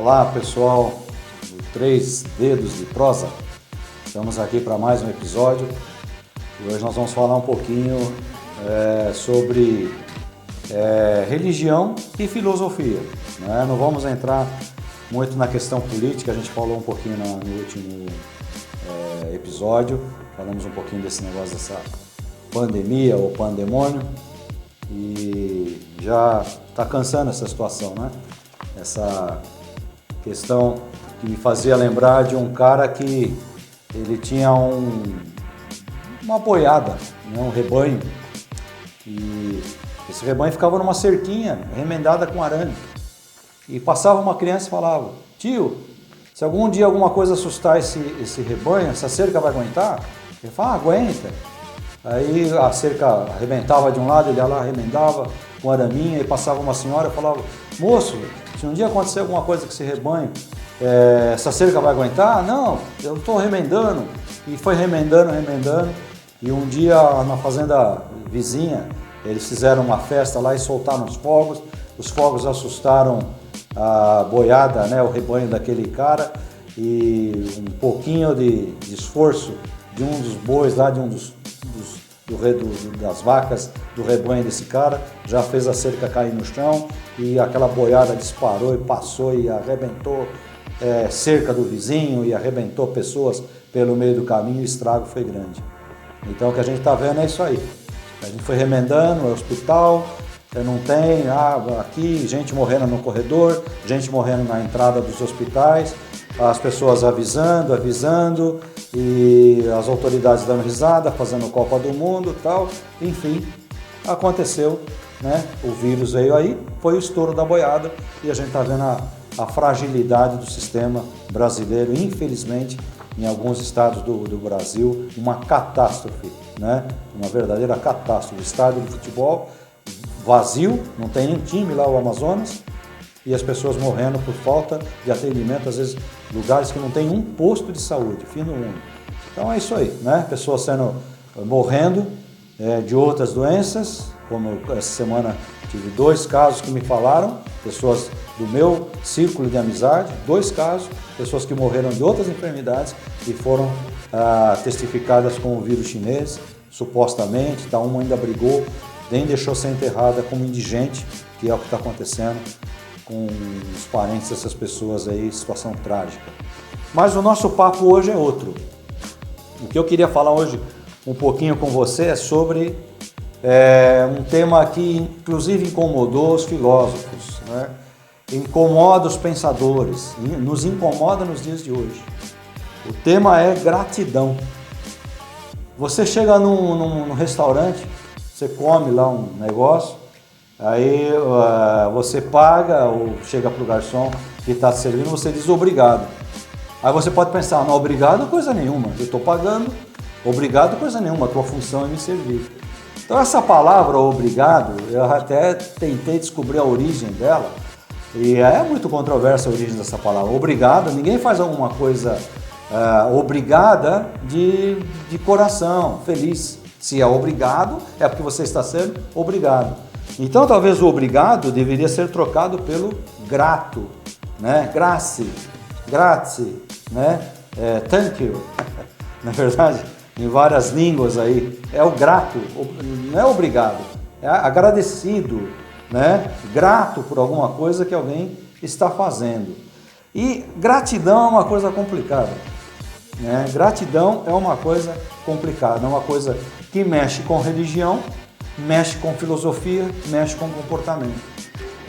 Olá pessoal do Três Dedos de Prosa, estamos aqui para mais um episódio e hoje nós vamos falar um pouquinho sobre religião e filosofia, né? Não vamos entrar muito na questão política, a gente falou um pouquinho no último episódio, falamos um pouquinho desse negócio dessa pandemia ou pandemônio e já está cansando essa situação, né? Essa questão que me fazia lembrar de um cara que ele tinha uma boiada, né? Um rebanho, e esse rebanho ficava numa cerquinha remendada com arame e passava uma criança e falava: tio, se algum dia alguma coisa assustar esse rebanho, essa cerca vai aguentar? Ele fala: aguenta. Aí a cerca arrebentava de um lado, ele ia lá, remendava com araminha, e passava uma senhora e falava: moço, se um dia acontecer alguma coisa com esse rebanho, essa cerca vai aguentar? Não, eu estou remendando. E foi remendando, e um dia na fazenda vizinha, eles fizeram uma festa lá e soltaram os fogos assustaram a boiada, né, o rebanho daquele cara, e um pouquinho de esforço de um dos bois lá, das vacas do rebanho desse cara, já fez a cerca cair no chão e aquela boiada disparou e passou e arrebentou cerca do vizinho e arrebentou pessoas pelo meio do caminho, e o estrago foi grande. Então o que a gente está vendo é isso aí. A gente foi remendando, hospital, não tem, aqui gente morrendo no corredor, gente morrendo na entrada dos hospitais, as pessoas avisando, e as autoridades dando risada, fazendo Copa do Mundo e tal, enfim, aconteceu, né? O vírus veio aí, foi o estouro da boiada, e a gente está vendo a fragilidade do sistema brasileiro, infelizmente, em alguns estados do Brasil, uma catástrofe, né? Uma verdadeira catástrofe. Estádio de futebol vazio, não tem nem time lá, o Amazonas, e as pessoas morrendo por falta de atendimento, às vezes lugares que não tem um posto de saúde, fim do mundo. Então é isso aí, né? Pessoas morrendo de outras doenças, como essa semana tive 2 casos que me falaram, pessoas do meu círculo de amizade, 2 casos, pessoas que morreram de outras enfermidades e foram testificadas com o vírus chinês, supostamente, uma ainda brigou, nem deixou ser enterrada como indigente, que é o que está acontecendo com os parentes dessas pessoas aí, situação trágica. Mas o nosso papo hoje é outro. O que eu queria falar hoje um pouquinho com você é sobre um tema que inclusive incomodou os filósofos, né? Incomoda os pensadores, nos incomoda nos dias de hoje. O tema é gratidão. Você chega num restaurante, você come lá um negócio, aí você paga ou chega para o garçom que está te servindo, você diz obrigado. Aí você pode pensar: não, obrigado coisa nenhuma, eu estou pagando, obrigado coisa nenhuma, a tua função é me servir. Então essa palavra obrigado, eu até tentei descobrir a origem dela, e é muito controversa a origem dessa palavra. Obrigado, ninguém faz alguma coisa obrigada de coração, feliz. Se é obrigado, é porque você está sendo obrigado. Então talvez o obrigado deveria ser trocado pelo grato, né? Grazie, né? Thank you. Na verdade, em várias línguas aí, é o grato, não é obrigado, é agradecido, né? Grato por alguma coisa que alguém está fazendo. E gratidão é uma coisa complicada, né? Gratidão é uma coisa complicada, é uma coisa que mexe com religião, mexe com filosofia, mexe com comportamento.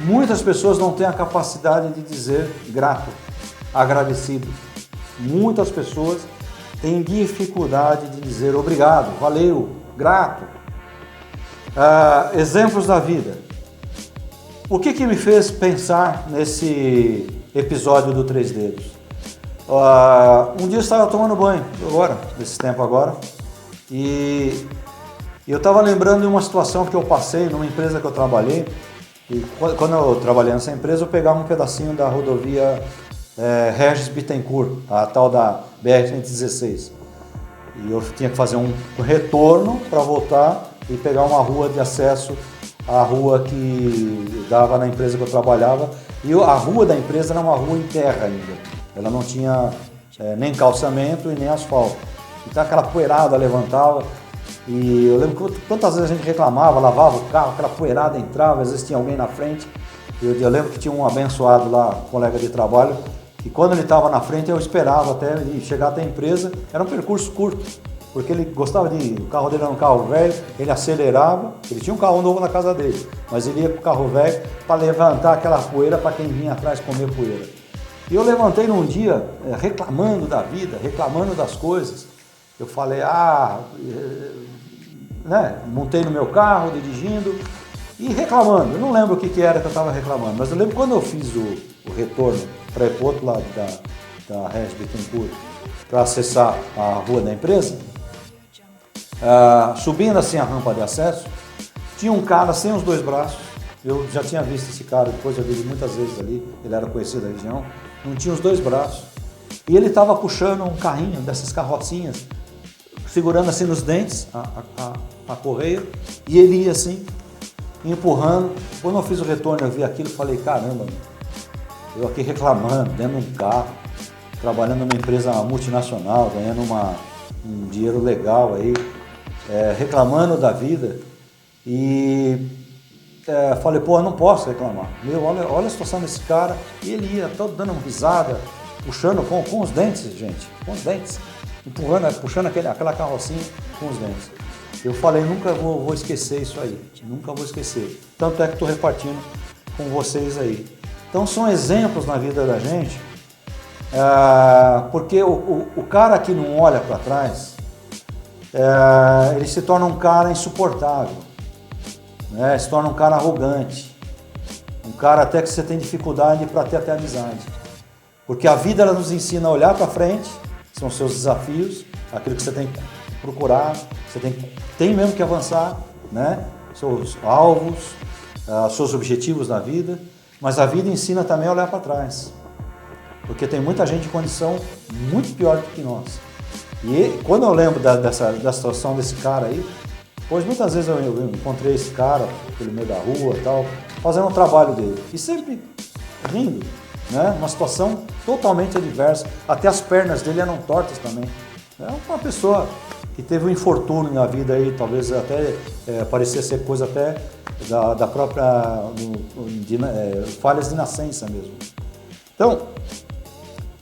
Muitas pessoas não têm a capacidade de dizer grato, agradecido. Muitas pessoas têm dificuldade de dizer obrigado, valeu, grato. Exemplos da vida. O que me fez pensar nesse episódio do Três Dedos? Um dia eu estava tomando banho, desse tempo agora, e eu estava lembrando de uma situação que eu passei numa empresa que eu trabalhei. E quando eu trabalhei nessa empresa, eu pegava um pedacinho da rodovia Regis Bittencourt, a tal da BR-116. E eu tinha que fazer um retorno para voltar e pegar uma rua de acesso à rua que dava na empresa que eu trabalhava, E a rua da empresa era uma rua em terra ainda. Ela não tinha nem calçamento e nem asfalto. Então aquela poeirada levantava. E eu lembro quantas vezes a gente reclamava, lavava o carro, aquela poeirada entrava, às vezes tinha alguém na frente. Eu lembro que tinha um abençoado lá, um colega de trabalho, que quando ele estava na frente eu esperava até ele chegar até a empresa. Era um percurso curto, porque ele gostava o carro dele era um carro velho, ele acelerava, ele tinha um carro novo na casa dele, mas ele ia com o carro velho para levantar aquela poeira para quem vinha atrás comer poeira. E eu levantei num dia reclamando da vida, reclamando das coisas. Eu falei, montei no meu carro, dirigindo e reclamando. Eu não lembro o que era que eu estava reclamando, mas eu lembro quando eu fiz o retorno para ir para o outro lado da Regis Bittencourt para acessar a rua da empresa, subindo assim a rampa de acesso, tinha um cara sem os dois braços. Eu já tinha visto esse cara, depois eu vi ele muitas vezes ali, ele era conhecido da região, não tinha os dois braços. E ele estava puxando um carrinho dessas carrocinhas, segurando assim nos dentes a correia, e ele ia assim, empurrando. Quando eu fiz o retorno, eu vi aquilo e falei, caramba, eu aqui reclamando, dentro de um carro, trabalhando numa empresa multinacional, ganhando um dinheiro legal aí, reclamando da vida, e falei, pô, eu não posso reclamar. Olha a situação desse cara, e ele ia todo dando uma risada, puxando com os dentes, gente, com os dentes, puxando aquela carrocinha com os dentes. Eu falei, nunca vou esquecer isso aí, nunca vou esquecer. Tanto é que estou repartindo com vocês aí. Então são exemplos na vida da gente, porque o cara que não olha para trás, ele se torna um cara insuportável, né? Se torna um cara arrogante, um cara até que você tem dificuldade para ter até amizade. Porque a vida ela nos ensina a olhar para frente, são seus desafios, aquilo que você tem que procurar, você tem mesmo que avançar, né? Seus alvos, seus objetivos na vida, mas a vida ensina também a olhar para trás, porque tem muita gente em condição muito pior do que nós. E quando eu lembro da situação desse cara aí, pois muitas vezes eu encontrei esse cara pelo meio da rua e tal, fazendo o trabalho dele, e sempre rindo, né? Uma situação totalmente adversa, até as pernas dele eram tortas também. É uma pessoa que teve um infortúnio na vida aí, talvez até parecia ser coisa até da própria falhas de nascença mesmo. Então,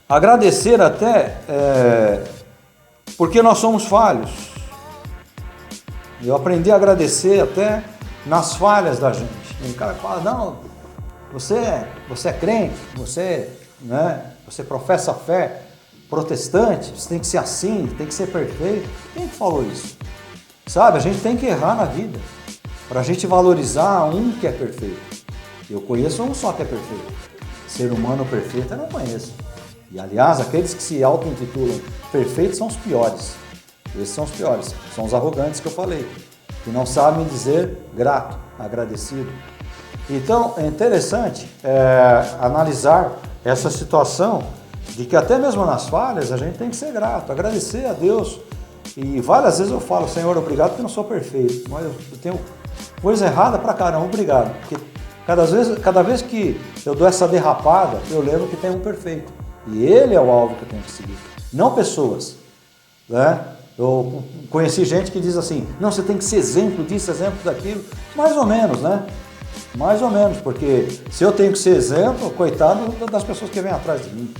agradecer até porque nós somos falhos. Eu aprendi a agradecer até nas falhas da gente. Tem um cara que fala, não, você é crente, você professa a fé protestante, você tem que ser assim, tem que ser perfeito. Quem que falou isso? Sabe, a gente tem que errar na vida para a gente valorizar um que é perfeito. Eu conheço um só que é perfeito. Ser humano perfeito eu não conheço. E aliás, aqueles que se auto-intitulam perfeitos são os piores. Esses são os piores, são os arrogantes que eu falei, que não sabem dizer grato, agradecido. Então é interessante analisar essa situação de que até mesmo nas falhas a gente tem que ser grato, agradecer a Deus. E várias vezes eu falo, Senhor, obrigado porque eu não sou perfeito, mas eu tenho coisa errada pra caramba, obrigado. Porque cada vez que eu dou essa derrapada, eu lembro que tem um perfeito. E ele é o alvo que eu tenho que seguir, não pessoas, né? Eu conheci gente que diz assim, não, você tem que ser exemplo disso, exemplo daquilo, mais ou menos, né? Mais ou menos, porque se eu tenho que ser exemplo, coitado das pessoas que vêm atrás de mim.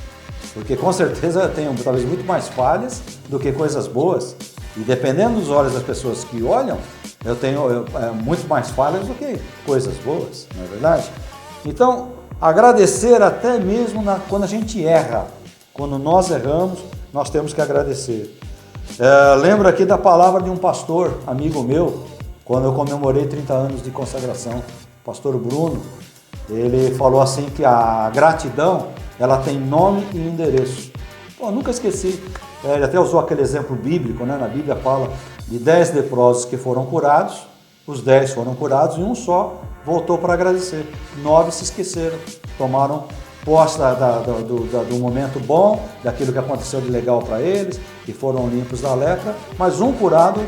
Porque com certeza eu tenho talvez muito mais falhas do que coisas boas. E dependendo dos olhos das pessoas que olham, eu tenho muito mais falhas do que coisas boas, não é verdade? Então, agradecer até mesmo quando a gente erra. Quando nós erramos, nós temos que agradecer. Lembro aqui da palavra de um pastor, amigo meu, quando eu comemorei 30 anos de consagração, o pastor Bruno, ele falou assim que a gratidão, ela tem nome e endereço. Pô, nunca esqueci. Ele até usou aquele exemplo bíblico, né? Na Bíblia fala de 10 leprosos que foram curados, os 10 foram curados e um só voltou para agradecer. 9 se esqueceram, tomaram posse do momento bom, daquilo que aconteceu de legal para eles, que foram limpos da lepra, mas um curado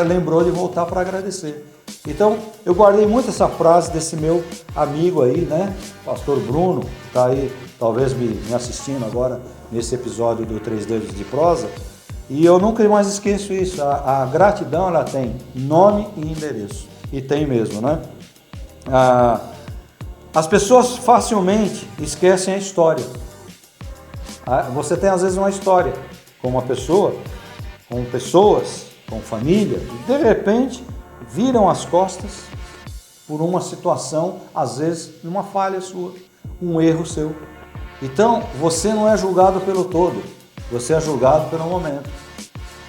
lembrou de voltar para agradecer. Então, eu guardei muito essa frase desse meu amigo aí, né? Pastor Bruno, que está aí, talvez me assistindo agora nesse episódio do Três Dedos de Prosa. E eu nunca mais esqueço isso. A gratidão, ela tem nome e endereço. E tem mesmo, né? As pessoas facilmente esquecem a história. Você tem às vezes uma história com uma pessoa, com pessoas, com família, e de repente viram as costas por uma situação, às vezes uma falha sua, um erro seu. Então, você não é julgado pelo todo, você é julgado pelo momento.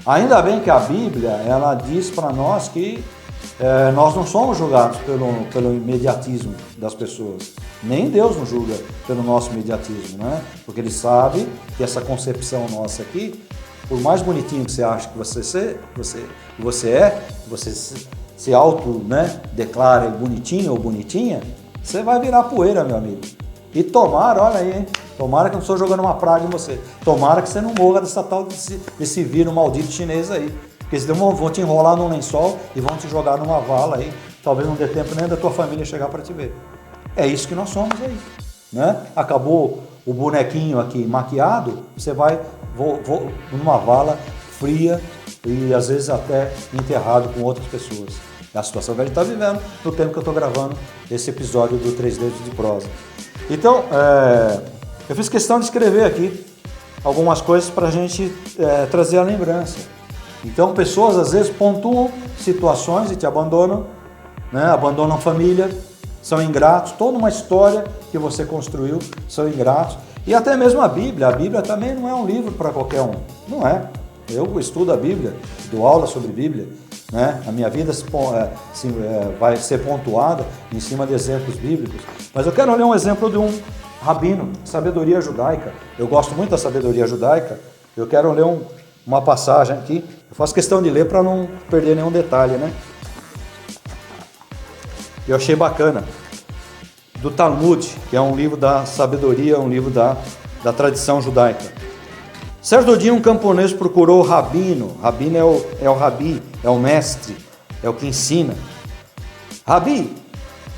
Ainda bem que a Bíblia, ela diz para nós que nós não somos julgados pelo imediatismo das pessoas. Nem Deus nos julga pelo nosso imediatismo, né? Porque Ele sabe que essa concepção nossa aqui, por mais bonitinho que você acha que você se auto, né, declara bonitinho ou bonitinha, você vai virar poeira, meu amigo. E tomara, olha aí, hein? Tomara que eu não estou jogando uma praga em você. Tomara que você não morra dessa tal desse vírus maldito chinês aí. Porque senão vão te enrolar num lençol e vão te jogar numa vala aí. Talvez não dê tempo nem da tua família chegar para te ver. É isso que nós somos aí, né? Acabou o bonequinho aqui maquiado, você vai numa vala fria e às vezes até enterrado com outras pessoas. É a situação que a gente está vivendo no tempo que eu estou gravando esse episódio do Três Dedos de Prosa. Então, eu fiz questão de escrever aqui algumas coisas para a gente trazer a lembrança. Então, pessoas às vezes pontuam situações e te abandonam, né? Abandonam família, são ingratos, toda uma história que você construiu, são ingratos. E até mesmo a Bíblia também não é um livro para qualquer um, não é. Eu estudo a Bíblia, dou aula sobre Bíblia, né? A minha vida vai ser pontuada em cima de exemplos bíblicos. Mas eu quero ler um exemplo de um rabino, sabedoria judaica. Eu gosto muito da sabedoria judaica. Eu quero ler uma passagem aqui. Eu faço questão de ler para não perder nenhum detalhe, né? Eu achei bacana. Do Talmud, que é um livro da sabedoria, um livro da tradição judaica. Certo dia um camponês procurou o rabino. Rabino é o rabi, é o mestre, é o que ensina. Rabi,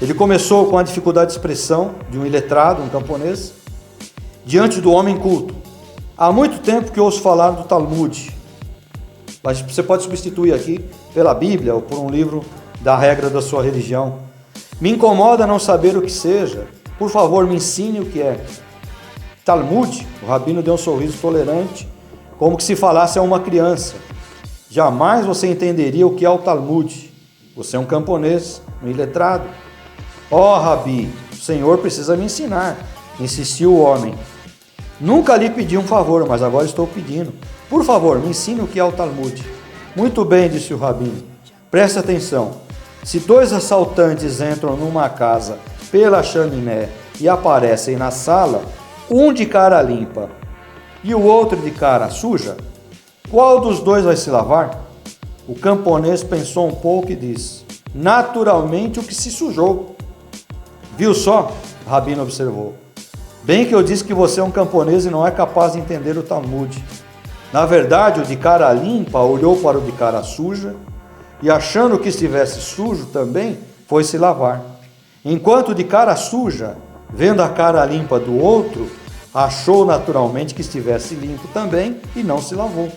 ele começou com a dificuldade de expressão de um iletrado, um camponês, diante do homem culto. Há muito tempo que ouço falar do Talmud. Mas você pode substituir aqui pela Bíblia ou por um livro da regra da sua religião. Me incomoda não saber o que seja. Por favor, me ensine o que é. Talmud, o rabino deu um sorriso tolerante, como que se falasse a uma criança. Jamais você entenderia o que é o Talmud. Você é um camponês, um iletrado. Ó, Rabi, o Senhor precisa me ensinar, insistiu o homem. Nunca lhe pedi um favor, mas agora estou pedindo. Por favor, me ensine o que é o Talmud. Muito bem, disse o rabino. Preste atenção. Se dois assaltantes entram numa casa pela chaminé e aparecem na sala, um de cara limpa e o outro de cara suja, qual dos dois vai se lavar? O camponês pensou um pouco e disse: naturalmente o que se sujou. Viu só? O rabino observou. Bem que eu disse que você é um camponês e não é capaz de entender o Talmud. Na verdade, o de cara limpa olhou para o de cara suja e, achando que estivesse sujo também, foi se lavar. Enquanto o de cara suja, vendo a cara limpa do outro, achou naturalmente que estivesse limpo também e não se lavou.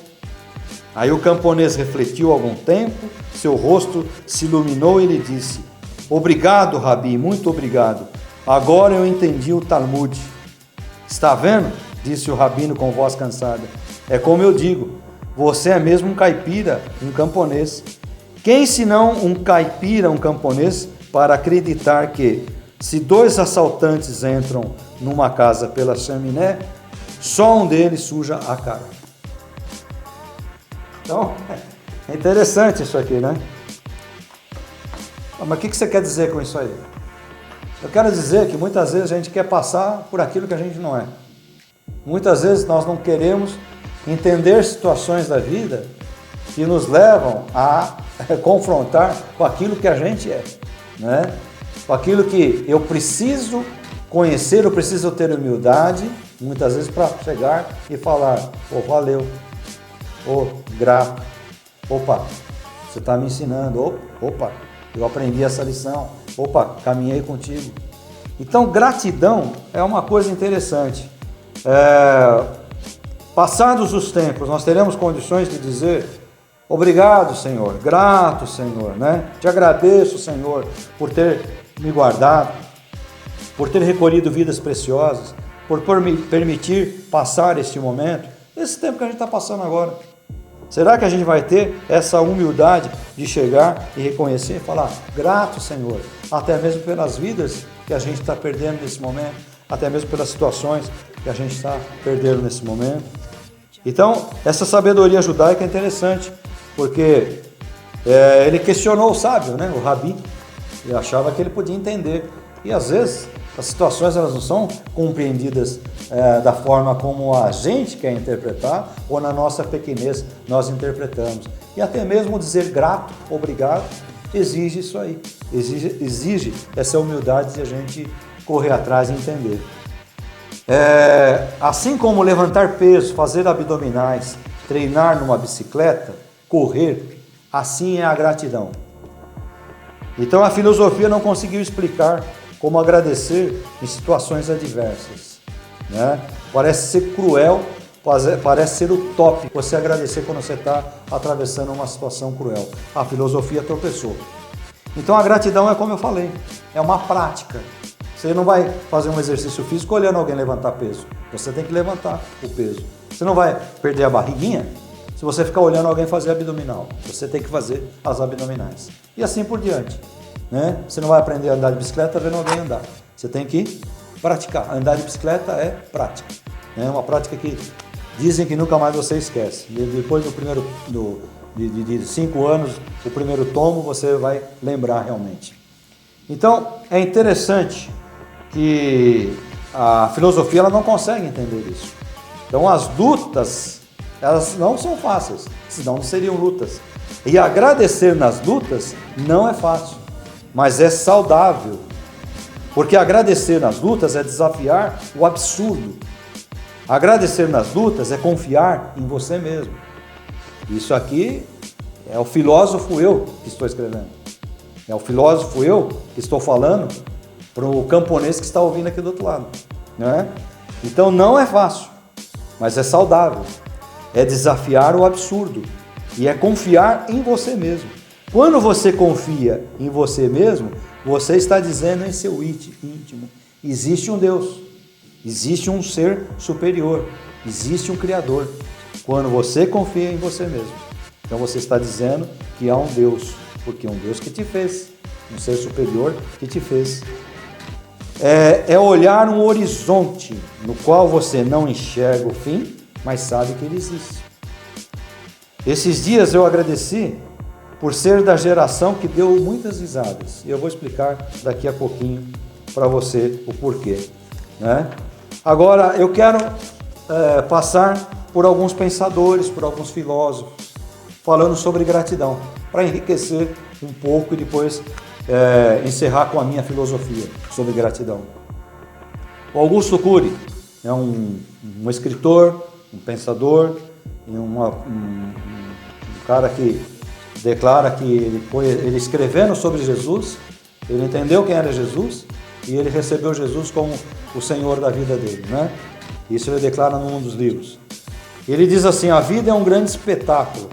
Aí o camponês refletiu algum tempo, seu rosto se iluminou e ele disse: obrigado, Rabi, muito obrigado. Agora eu entendi o Talmud. Está vendo? Disse o rabino com voz cansada. É como eu digo, você é mesmo um caipira, um camponês. Quem senão um caipira, um camponês, para acreditar que, se dois assaltantes entram numa casa pela chaminé, só um deles suja a cara. Então, é interessante isso aqui, né? Mas o que você quer dizer com isso aí? Eu quero dizer que muitas vezes a gente quer passar por aquilo que a gente não é. Muitas vezes nós não queremos entender situações da vida que nos levam a confrontar com aquilo que a gente é, né? Com aquilo que eu preciso conhecer, eu preciso ter humildade, muitas vezes para chegar e falar: oh, valeu, oh, grato, opa, você está me ensinando, opa, eu aprendi essa lição, opa, caminhei contigo. Então, gratidão é uma coisa interessante. Passados os tempos, nós teremos condições de dizer: obrigado, Senhor, grato, Senhor, né? Te agradeço, Senhor, por ter me guardado, por ter recolhido vidas preciosas, por me permitir passar este momento, esse tempo que a gente está passando agora. Será que a gente vai ter essa humildade de chegar e reconhecer e falar: grato, Senhor, até mesmo pelas vidas que a gente está perdendo nesse momento, até mesmo pelas situações que a gente está perdendo nesse momento? Então, essa sabedoria judaica é interessante, porque ele questionou o sábio, né, o Rabi, e achava que ele podia entender. E às vezes as situações elas não são compreendidas da forma como a gente quer interpretar, ou na nossa pequenez nós interpretamos. E até mesmo dizer grato, obrigado, exige isso aí, exige essa humildade de a gente correr atrás e entender. Assim como levantar peso, fazer abdominais, treinar numa bicicleta, correr, assim é a gratidão. Então a filosofia não conseguiu explicar como agradecer em situações adversas, né? Parece ser cruel, parece ser utópico você agradecer quando você está atravessando uma situação cruel. A filosofia tropeçou. Então a gratidão é como eu falei, é uma prática. Você não vai fazer um exercício físico olhando alguém levantar peso. Você tem que levantar o peso. Você não vai perder a barriguinha se você ficar olhando alguém fazer abdominal. Você tem que fazer as abdominais. E assim por diante, né? Você não vai aprender a andar de bicicleta vendo alguém andar. Você tem que praticar. Andar de bicicleta é prática. É uma prática que dizem que nunca mais você esquece. Depois de 5 anos, o primeiro tomo, você vai lembrar realmente. Então, é interessante que a filosofia ela não consegue entender isso. Então, as lutas, elas não são fáceis, senão não seriam lutas. E agradecer nas lutas não é fácil, mas é saudável. Porque agradecer nas lutas é desafiar o absurdo. Agradecer nas lutas é confiar em você mesmo. Isso aqui é o filósofo eu que estou escrevendo. É o filósofo eu que estou falando para o camponês que está ouvindo aqui do outro lado, né? Então não é fácil, mas é saudável. É desafiar o absurdo e é confiar em você mesmo. Quando você confia em você mesmo, você está dizendo em seu íntimo: existe um Deus, existe um ser superior, existe um Criador. Quando você confia em você mesmo, então você está dizendo que há um Deus, porque é um Deus que te fez, um ser superior que te fez. É olhar um horizonte no qual você não enxerga o fim, mas sabe que ele existe. Esses dias eu agradeci por ser da geração que deu muitas risadas. E eu vou explicar daqui a pouquinho para você o porquê, né? Agora eu quero passar por alguns pensadores, por alguns filósofos, falando sobre gratidão, para enriquecer um pouco e depois encerrar com a minha filosofia sobre gratidão. O Augusto Cury é um escritor, um pensador, um cara que declara que ele escrevendo sobre Jesus, ele entendeu quem era Jesus e ele recebeu Jesus como o Senhor da vida dele, né? Isso ele declara num dos livros. Ele diz assim: a vida é um grande espetáculo.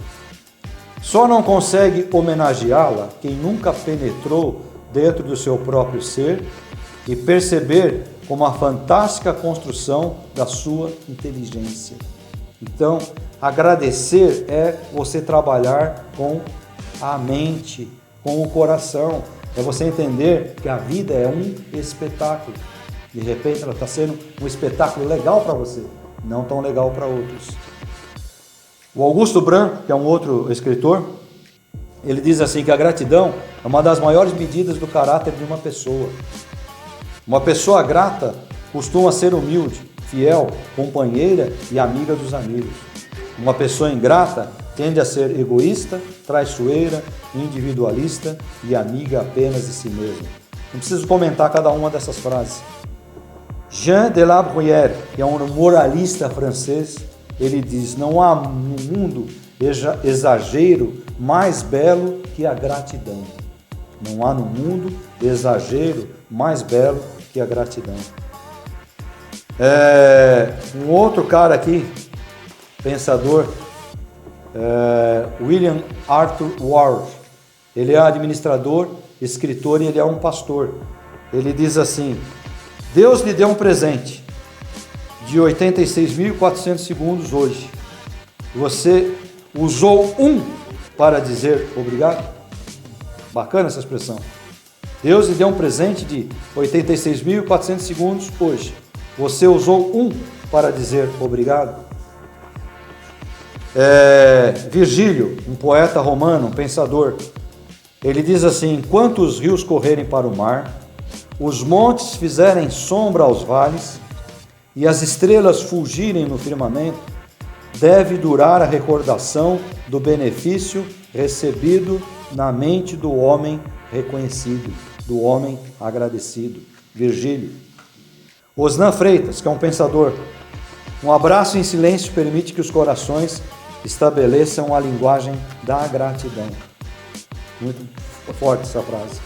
Só não consegue homenageá-la quem nunca penetrou dentro do seu próprio ser e perceber como a fantástica construção da sua inteligência. Então, agradecer é você trabalhar com a mente, com o coração. É você entender que a vida é um espetáculo. De repente ela está sendo um espetáculo legal para você, não tão legal para outros. O Augusto Branco, que é um outro escritor, ele diz assim que a gratidão é uma das maiores medidas do caráter de uma pessoa. Uma pessoa grata costuma ser humilde, fiel, companheira e amiga dos amigos. Uma pessoa ingrata tende a ser egoísta, traiçoeira, individualista e amiga apenas de si mesma. Não preciso comentar cada uma dessas frases. Jean de La Bruyère, que é um moralista francês, ele diz: não há no mundo exagero mais belo que a gratidão. Não há no mundo exagero mais belo que a gratidão. Um outro cara aqui, pensador, William Arthur Ward, ele é administrador, escritor e ele é um pastor. Ele diz assim: Deus lhe deu um presente de 86.400 segundos hoje. Você usou para dizer obrigado? Bacana essa expressão. Deus lhe deu um presente de 86.400 segundos hoje. Você usou para dizer obrigado? Virgílio, um poeta romano, um pensador, ele diz assim: enquanto os rios correrem para o mar, os montes fizerem sombra aos vales e as estrelas fulgirem no firmamento, deve durar a recordação do benefício recebido na mente do homem reconhecido, do homem agradecido. Virgílio. Osnan Freitas, que é um pensador: um abraço em silêncio permite que os corações estabeleçam a linguagem da gratidão. Muito forte essa frase.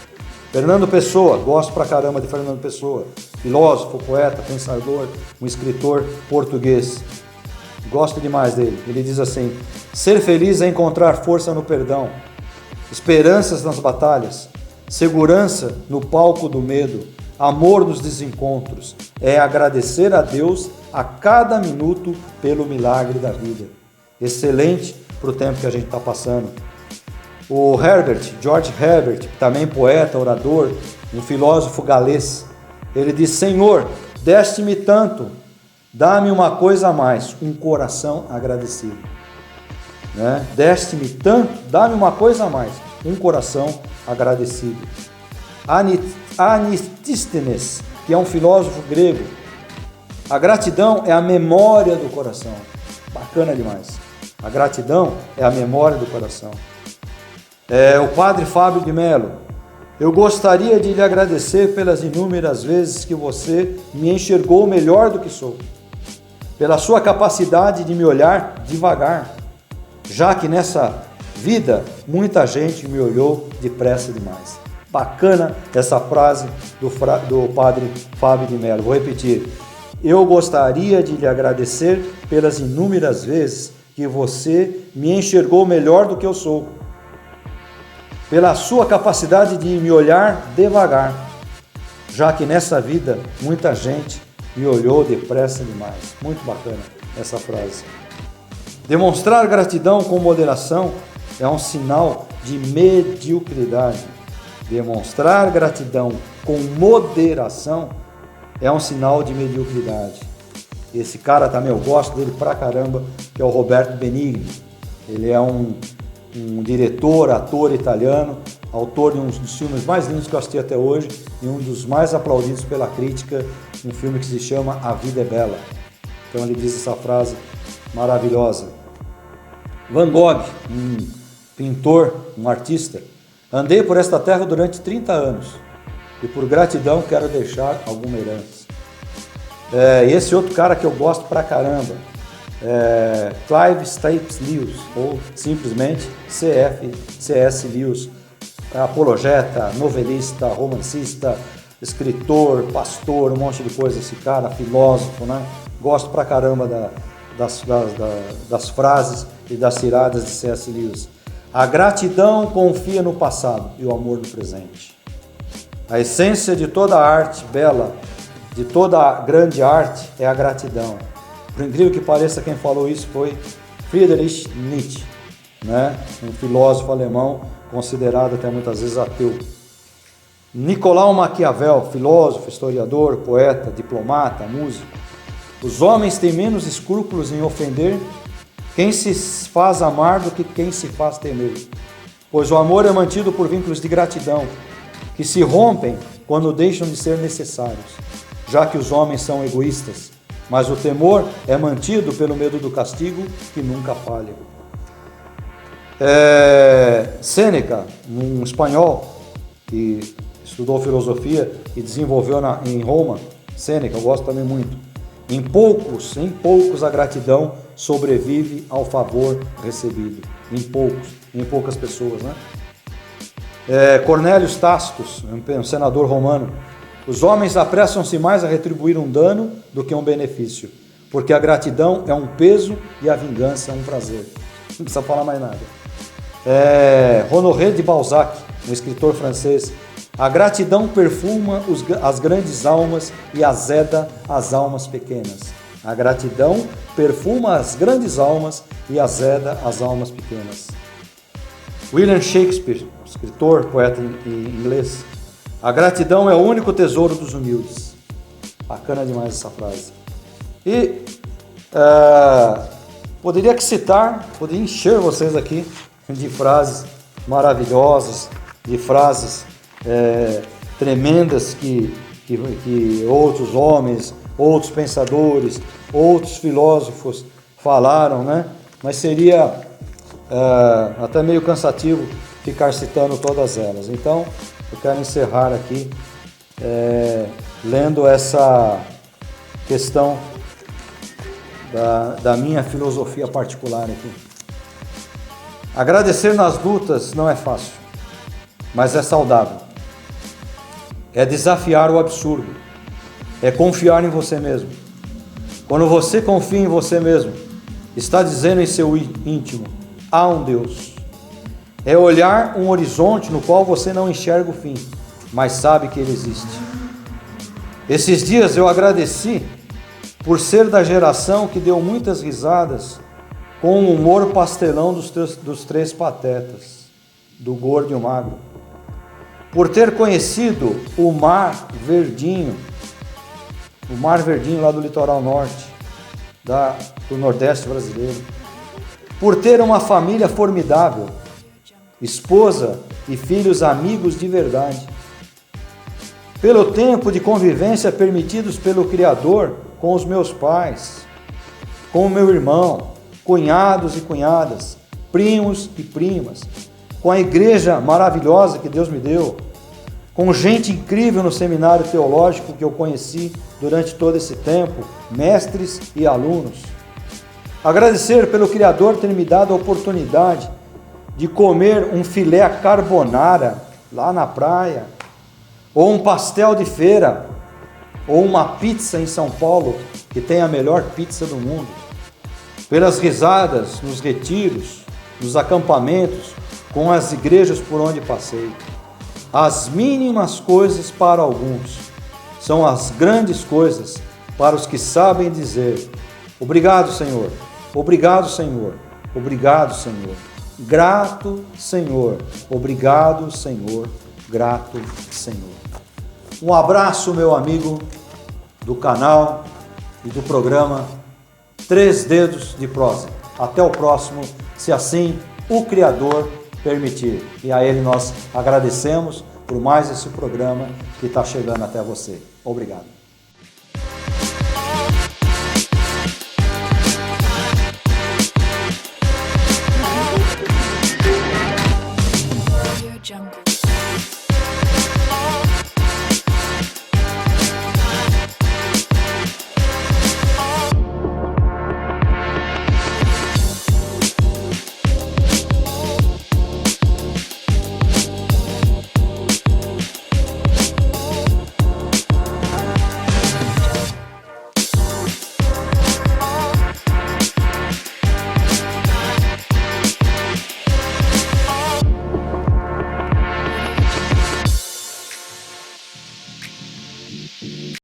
Fernando Pessoa, gosto pra caramba de Fernando Pessoa, filósofo, poeta, pensador, um escritor português. Gosto demais dele. Ele diz assim: ser feliz é encontrar força no perdão, esperanças nas batalhas, segurança no palco do medo, amor nos desencontros, é agradecer a Deus a cada minuto pelo milagre da vida. Excelente para o tempo que a gente está passando. O George Herbert, também poeta, orador, um filósofo galês, ele diz: Senhor, deste-me tanto, dá-me uma coisa a mais, um coração agradecido. Né? Deste-me tanto, dá-me uma coisa a mais, um coração agradecido. Anistístenes, que é um filósofo grego, a gratidão é a memória do coração. Bacana demais. A gratidão é a memória do coração. O padre Fábio de Mello: eu gostaria de lhe agradecer pelas inúmeras vezes que você me enxergou melhor do que sou, pela sua capacidade de me olhar devagar, já que nessa vida muita gente me olhou depressa demais. Bacana essa frase do padre Fábio de Mello. Vou repetir: eu gostaria de lhe agradecer pelas inúmeras vezes que você me enxergou melhor do que eu sou, pela sua capacidade de me olhar devagar, já que nessa vida muita gente me olhou depressa demais. Muito bacana essa frase. Demonstrar gratidão com moderação é um sinal de mediocridade. Demonstrar gratidão com moderação é um sinal de mediocridade. Esse cara também, eu gosto dele pra caramba, que é o Roberto Benigni. Ele é um diretor, ator italiano, autor de um dos filmes mais lindos que eu assisti até hoje e um dos mais aplaudidos pela crítica, um filme que se chama A Vida é Bela. Então ele diz essa frase maravilhosa. Van Gogh, um pintor, um artista: andei por esta terra durante 30 anos e por gratidão quero deixar alguma herança. Esse outro cara que eu gosto pra caramba, Clive Staples Lewis, ou simplesmente C.S. Lewis, apologeta, novelista, romancista, escritor, pastor, um monte de coisa, esse cara, filósofo, né? Gosto pra caramba das frases e das tiradas de C.S. Lewis. A gratidão confia no passado e o amor no presente. A essência de toda arte bela, de toda grande arte, é a gratidão. Por incrível que pareça, quem falou isso foi Friedrich Nietzsche, né? Um filósofo alemão considerado até muitas vezes ateu. Nicolau Maquiavel, filósofo, historiador, poeta, diplomata, músico. Os homens têm menos escrúpulos em ofender quem se faz amar do que quem se faz temer, pois o amor é mantido por vínculos de gratidão, que se rompem quando deixam de ser necessários, já que os homens são egoístas, mas o temor é mantido pelo medo do castigo, que nunca falha. Sêneca, um espanhol que estudou filosofia e desenvolveu em Roma, Sêneca, eu gosto também muito. Em poucos a gratidão sobrevive ao favor recebido. Em poucas pessoas, né? Cornélios Tácitos, um senador romano: os homens apressam-se mais a retribuir um dano do que um benefício, porque a gratidão é um peso e a vingança é um prazer. Não precisa falar mais nada. Honoré de Balzac, um escritor francês: a gratidão perfuma as grandes almas e azeda as almas pequenas. A gratidão perfuma as grandes almas e azeda as almas pequenas. William Shakespeare, escritor, poeta inglês: a gratidão é o único tesouro dos humildes. Bacana demais essa frase. E poderia encher vocês aqui de frases maravilhosas, de frases tremendas que outros homens, outros pensadores, outros filósofos falaram, né? Mas seria até meio cansativo ficar citando todas elas. Então, eu quero encerrar aqui lendo essa questão da minha filosofia particular aqui. Agradecer nas lutas não é fácil, mas é saudável. É desafiar o absurdo. É confiar em você mesmo. Quando você confia em você mesmo, está dizendo em seu íntimo: há um Deus. É olhar um horizonte no qual você não enxerga o fim, mas sabe que ele existe. Esses dias eu agradeci por ser da geração que deu muitas risadas com o humor pastelão dos três patetas, do gordo e o magro. Por ter conhecido o mar verdinho lá do litoral norte, do Nordeste brasileiro. Por ter uma família formidável, esposa e filhos amigos de verdade. Pelo tempo de convivência permitidos pelo Criador com os meus pais, com o meu irmão, cunhados e cunhadas, primos e primas, com a igreja maravilhosa que Deus me deu, com gente incrível no seminário teológico que eu conheci durante todo esse tempo, mestres e alunos. Agradecer pelo Criador ter me dado a oportunidade de comer um filé à carbonara lá na praia, ou um pastel de feira, ou uma pizza em São Paulo, que tem a melhor pizza do mundo. Pelas risadas nos retiros, nos acampamentos, com as igrejas por onde passei. As mínimas coisas para alguns são as grandes coisas para os que sabem dizer: obrigado, Senhor, obrigado, Senhor, obrigado, Senhor, grato, Senhor, obrigado, Senhor, grato, Senhor. Um abraço, meu amigo do canal e do programa Três Dedos de Prosa. Até o próximo, se assim o Criador permitir. E a Ele nós agradecemos por mais esse programa que está chegando até você. Obrigado.